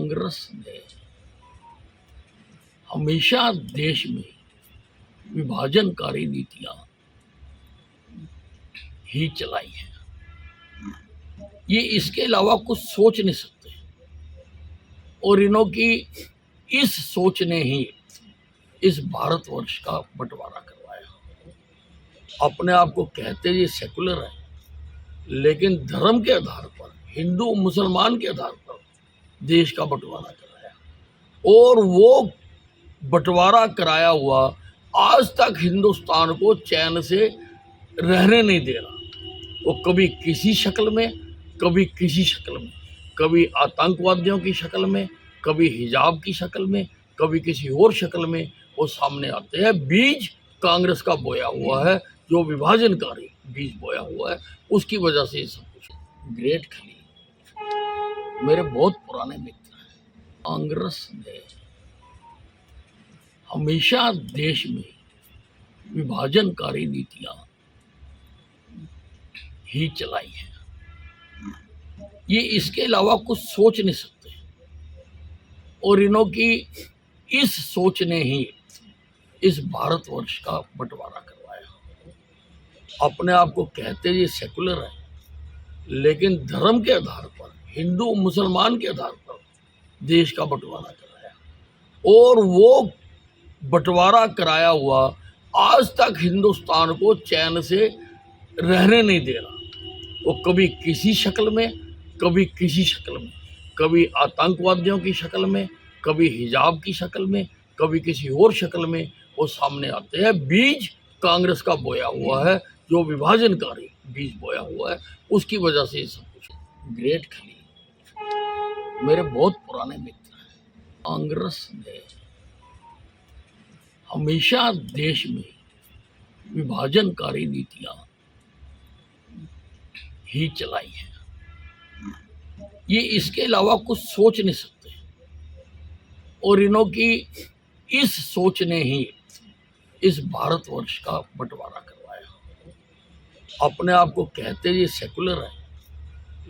कांग्रेस ने हमेशा देश में विभाजनकारी नीतियां ही चलाई है। ये इसके अलावा कुछ सोच नहीं सकते और इन्हों की इस सोच ने ही इस भारतवर्ष का बंटवारा करवाया। अपने आप को कहते ये सेकुलर है, लेकिन धर्म के आधार पर, हिंदू मुसलमान के आधार पर देश का बंटवारा कराया और वो बंटवारा कराया हुआ आज तक हिंदुस्तान को चैन से रहने नहीं दे रहा। वो कभी किसी शक्ल में, कभी किसी शक्ल में, कभी आतंकवादियों की शक्ल में, कभी हिजाब की शक्ल में, कभी किसी और शक्ल में वो सामने आते हैं। बीज कांग्रेस का बोया हुआ है, जो विभाजनकारी बीज बोया हुआ है, उसकी वजह से ये सब कुछ। ग्रेट खली मेरे बहुत पुराने मित्र हैं। कांग्रेस ने हमेशा देश में विभाजनकारी नीतियां ही चलाई है। ये इसके अलावा कुछ सोच नहीं सकते और इन्हों की इस सोच ने ही इस भारतवर्ष का बंटवारा करवाया। अपने आप को कहते ये सेकुलर है, लेकिन धर्म के आधार पर, हिंदू मुसलमान के आधार पर देश का बंटवारा कराया और वो बंटवारा कराया हुआ आज तक हिंदुस्तान को चैन से रहने नहीं दे रहा। वो कभी किसी शक्ल में, कभी किसी शक्ल में, कभी आतंकवादियों की शक्ल में, कभी हिजाब की शक्ल में, कभी किसी और शक्ल में वो सामने आते हैं। बीज कांग्रेस का बोया हुआ है, जो विभाजनकारी बीज बोया हुआ है, उसकी वजह से ये सब कुछ। ग्रेट खली मेरे बहुत पुराने मित्र हैं। कांग्रेस ने हमेशा देश में विभाजनकारी नीतियां ही चलाई है। ये इसके अलावा कुछ सोच नहीं सकते और इन्हों की इस सोच ने ही इस भारतवर्ष का बंटवारा करवाया। अपने आप को कहते ये सेकुलर है,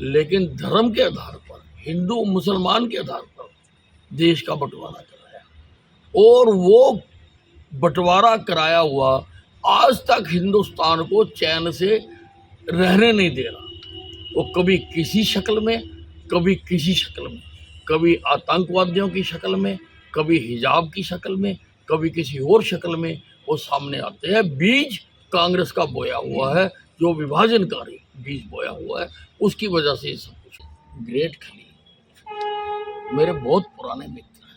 लेकिन धर्म के आधार पर, हिंदू मुसलमान के आधार पर देश का बंटवारा कराया और वो बंटवारा कराया हुआ आज तक हिंदुस्तान को चैन से रहने नहीं दे रहा। वो कभी किसी शक्ल में, कभी किसी शक्ल में, कभी आतंकवादियों की शक्ल में, कभी हिजाब की शक्ल में, कभी किसी और शक्ल में वो सामने आते हैं। बीज कांग्रेस का बोया हुआ है, जो विभाजनकारी बीज बोया हुआ है, उसकी वजह से ये सब कुछ। ग्रेट खली मेरे बहुत पुराने मित्र हैं।